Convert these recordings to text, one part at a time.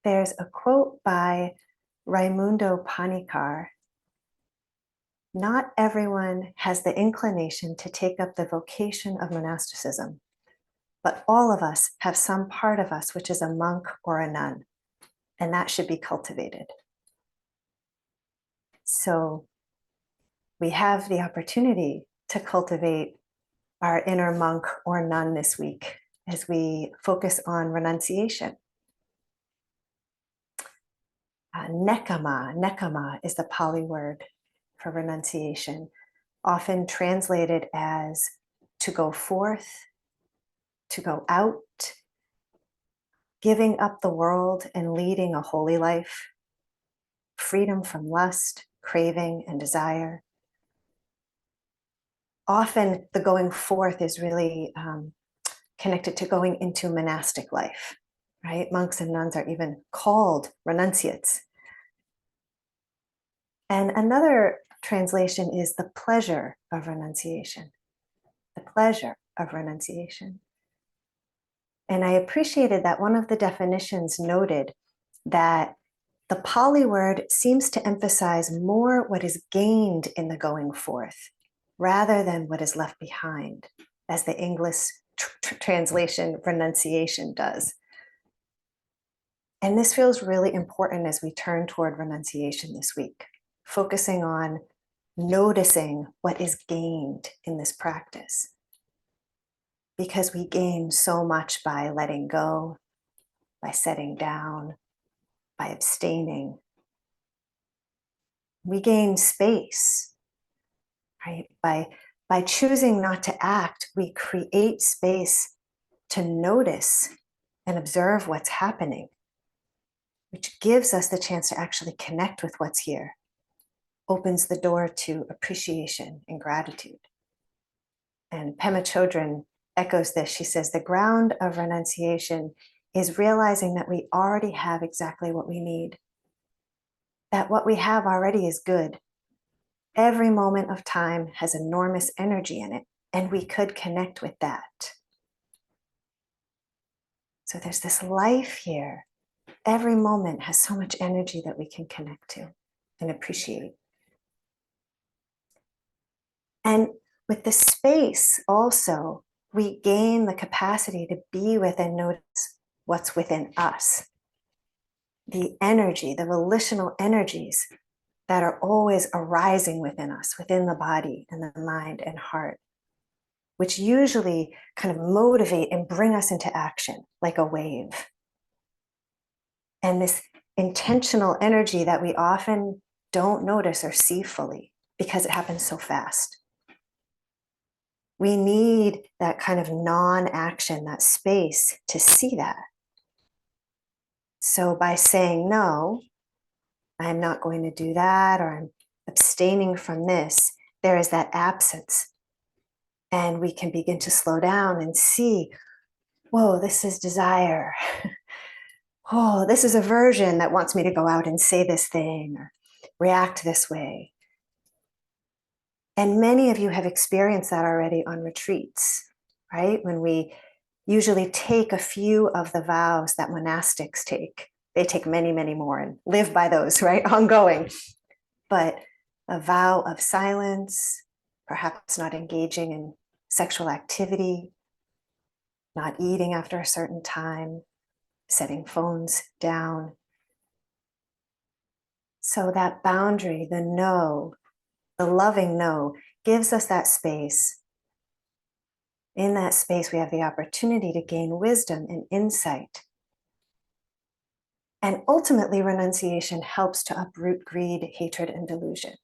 there's a quote by Raimundo Panikkar. Not everyone has the inclination to take up the vocation of monasticism, but all of us have some part of us which is a monk or a nun, and that should be cultivated. So we have the opportunity to cultivate our inner monk or nun this week as we focus on renunciation. Nekama is the Pali word for renunciation, often translated as to go forth, to go out, giving up the world and leading a holy life, freedom from lust, craving, and desire. Often the going forth is really connected to going into monastic life, right? Monks and nuns are even called renunciates. And another translation is the pleasure of renunciation, the pleasure of renunciation. And I appreciated that one of the definitions noted that the Pali word seems to emphasize more what is gained in the going forth rather than what is left behind, as the English translation renunciation does. And this feels really important as we turn toward renunciation this week, focusing on noticing what is gained in this practice. Because we gain so much by letting go, by setting down, by abstaining. We gain space, right? By choosing not to act, we create space to notice and observe what's happening, which gives us the chance to actually connect with what's here, opens the door to appreciation and gratitude. And Pema Chodron echoes this. She says, the ground of renunciation is realizing that we already have exactly what we need, that what we have already is good. Every moment of time has enormous energy in it, and we could connect with that. So there's this life here. Every moment has so much energy that we can connect to and appreciate. And with the space also, we gain the capacity to be with and notice what's within us. The energy, the volitional energies that are always arising within us, within the body and the mind and heart, which usually kind of motivate and bring us into action like a wave. And this intentional energy that we often don't notice or see fully because it happens so fast. We need that kind of non-action, that space to see that. So by saying, no, I'm not going to do that, or I'm abstaining from this, there is that absence. And we can begin to slow down and see, whoa, this is desire. Oh, this is aversion that wants me to go out and say this thing or react this way. And many of you have experienced that already on retreats, right? When we usually take a few of the vows that monastics take. They take many, many more and live by those, right? Ongoing. But a vow of silence, perhaps not engaging in sexual activity, not eating after a certain time, setting phones down. So that boundary, the no, the loving no, gives us that space. In that space, we have the opportunity to gain wisdom and insight. And ultimately, renunciation helps to uproot greed, hatred, and delusion.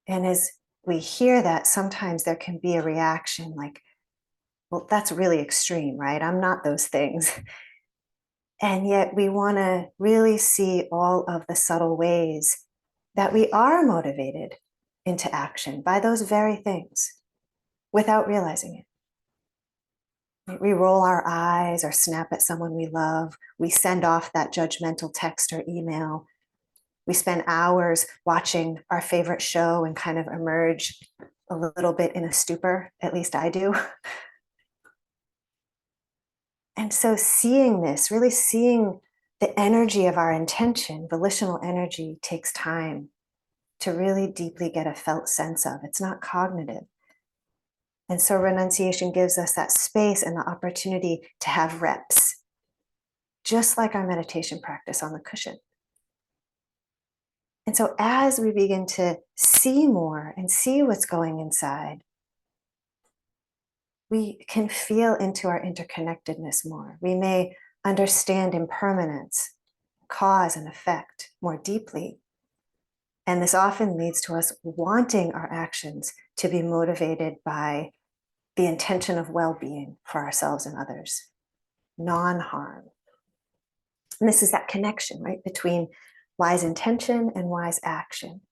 And as we hear that, sometimes there can be a reaction like, well, that's really extreme, right? I'm not those things. And yet we want to really see all of the subtle ways that we are motivated into action by those very things without realizing it. We roll our eyes or snap at someone we love. We send off that judgmental text or email. We spend hours watching our favorite show and kind of emerge a little bit in a stupor. At least I do. And so seeing this, really seeing the energy of our intention, volitional energy, takes time to really deeply get a felt sense of. It's not cognitive. And so renunciation gives us that space and the opportunity to have reps, just like our meditation practice on the cushion. And so as we begin to see more and see what's going inside, we can feel into our interconnectedness more. We may understand impermanence, cause and effect more deeply. And this often leads to us wanting our actions to be motivated by the intention of well-being for ourselves and others, non-harm. And this is that connection, right, between wise intention and wise action.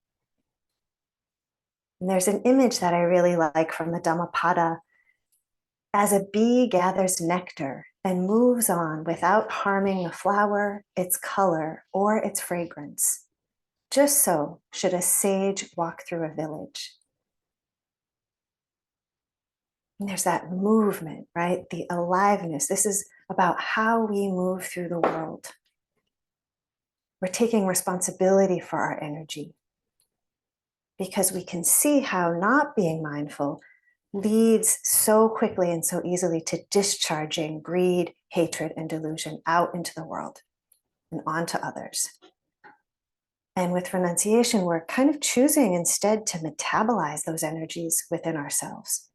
And there's an image that I really like from the Dhammapada. As a bee gathers nectar and moves on without harming the flower, its color, or its fragrance, just so should a sage walk through a village. And there's that movement, right? The aliveness. This is about how we move through the world. We're taking responsibility for our energy because we can see how not being mindful leads so quickly and so easily to discharging greed, hatred, and delusion out into the world and onto others. And with renunciation, we're kind of choosing instead to metabolize those energies within ourselves.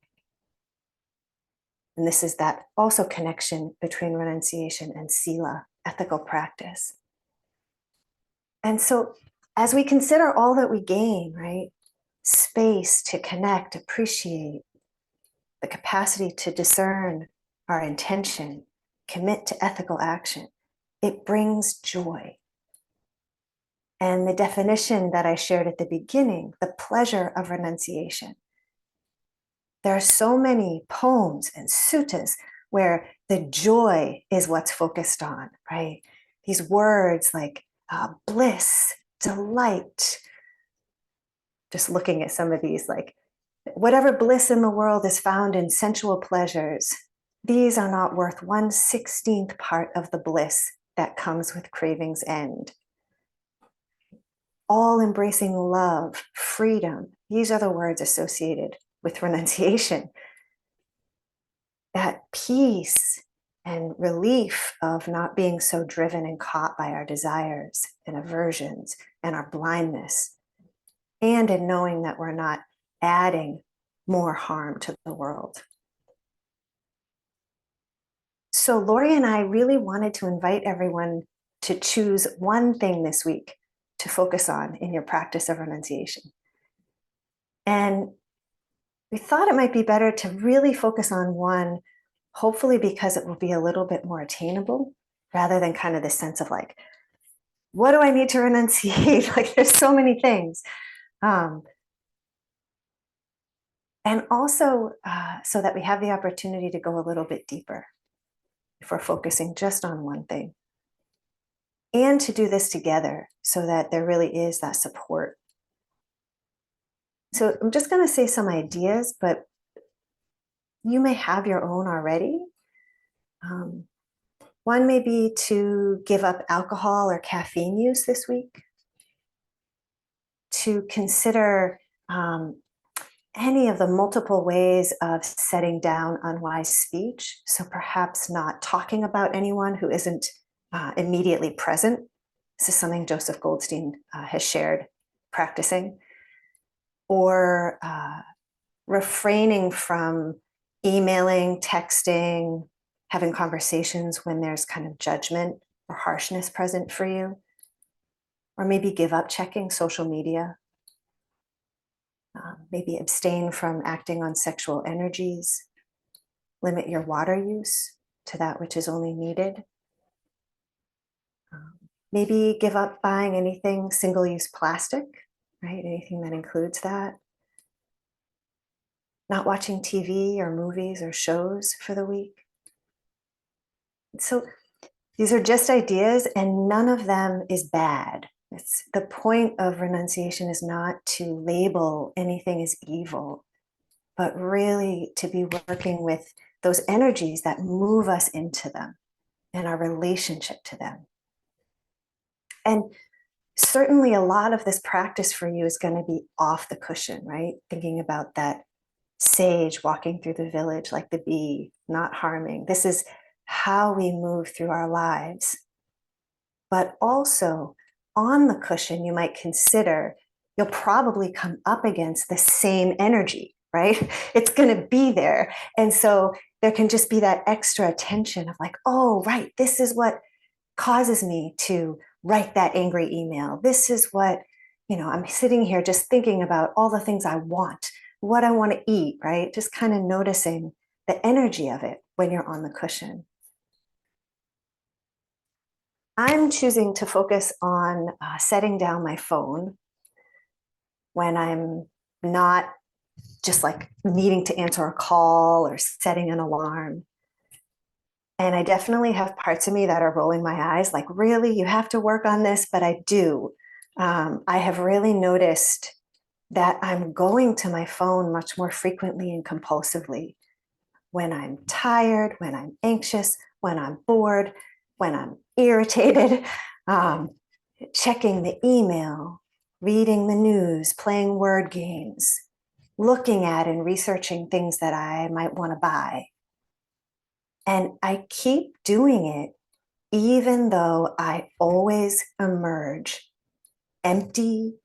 And this is that also connection between renunciation and sila, ethical practice. And so as we consider all that we gain, right? Space to connect, appreciate, the capacity to discern our intention, commit to ethical action, it brings joy. And the definition that I shared at the beginning, the pleasure of renunciation. There are so many poems and suttas where the joy is what's focused on, right? These words like bliss, delight. Just looking at some of these, like, whatever bliss in the world is found in sensual pleasures, these are not worth 1/16th part of the bliss that comes with craving's end. All embracing love, freedom, these are the words associated with renunciation. That peace and relief of not being so driven and caught by our desires and aversions and our blindness, and in knowing that we're not adding more harm to the world. So Lori and I really wanted to invite everyone to choose one thing this week to focus on in your practice of renunciation. And we thought it might be better to really focus on one, hopefully because it will be a little bit more attainable, rather than kind of this sense of like, what do I need to renunciate? Like there's so many things. And also so that we have the opportunity to go a little bit deeper if we're focusing just on one thing. And to do this together so that there really is that support. So I'm just going to say some ideas, but you may have your own already. One may be to give up alcohol or caffeine use this week, to consider any of the multiple ways of setting down unwise speech. So perhaps not talking about anyone who isn't immediately present. This is something Joseph Goldstein has shared practicing. Or refraining from emailing, texting, having conversations when there's kind of judgment or harshness present for you. Or maybe give up checking social media. Maybe abstain from acting on sexual energies. Limit your water use to that which is only needed. Maybe give up buying anything single-use plastic, right? Anything that includes that. Not watching TV or movies or shows for the week. So these are just ideas and none of them is bad. The point of renunciation is not to label anything as evil, but really to be working with those energies that move us into them and our relationship to them. And certainly a lot of this practice for you is going to be off the cushion, right? Thinking about that sage walking through the village like the bee, not harming. This is how we move through our lives. But also on the cushion, you might consider you'll probably come up against the same energy, right? It's going to be there. And so there can just be that extra attention of like, oh, right, this is what causes me to write that angry email. This is what, I'm sitting here just thinking about all the things I want, what I want to eat, right? Just kind of noticing the energy of it when you're on the cushion. I'm choosing to focus on setting down my phone when I'm not just like needing to answer a call or setting an alarm. And I definitely have parts of me that are rolling my eyes, like, really, you have to work on this, but I do. I have really noticed that I'm going to my phone much more frequently and compulsively when I'm tired, when I'm anxious, when I'm bored, when I'm irritated, um, checking the email, reading the news, playing word games, looking at and researching things that I might want to buy. And I keep doing it, even though I always emerge empty,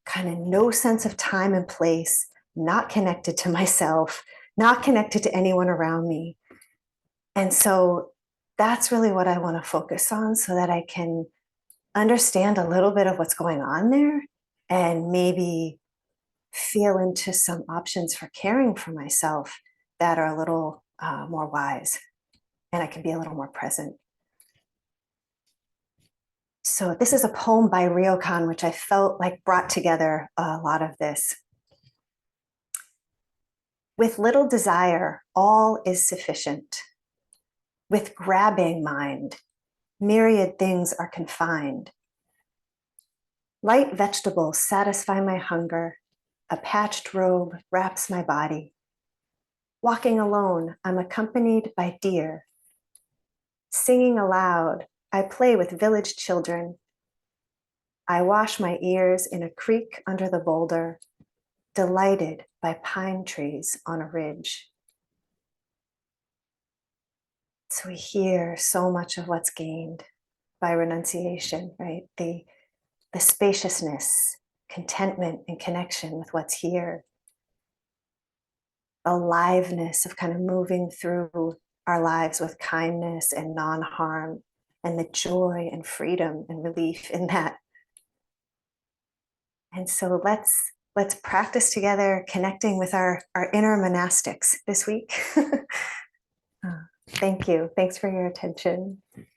kind of no sense of time and place, not connected to myself, not connected to anyone around me. And so that's really what I want to focus on so that I can understand a little bit of what's going on there and maybe feel into some options for caring for myself that are a little more wise, and I can be a little more present. So this is a poem by Ryokan, which I felt like brought together a lot of this. With little desire, all is sufficient. With grabbing mind, myriad things are confined. Light vegetables satisfy my hunger. A patched robe wraps my body. Walking alone, I'm accompanied by deer. Singing aloud, I play with village children. I wash my ears in a creek under the boulder, delighted by pine trees on a ridge. So we hear so much of what's gained by renunciation, right? The spaciousness, contentment, and connection with what's here. Aliveness of kind of moving through our lives with kindness and non-harm, and the joy and freedom and relief in that. And so let's practice together, connecting with our inner monastics this week. Thank you. Thanks for your attention.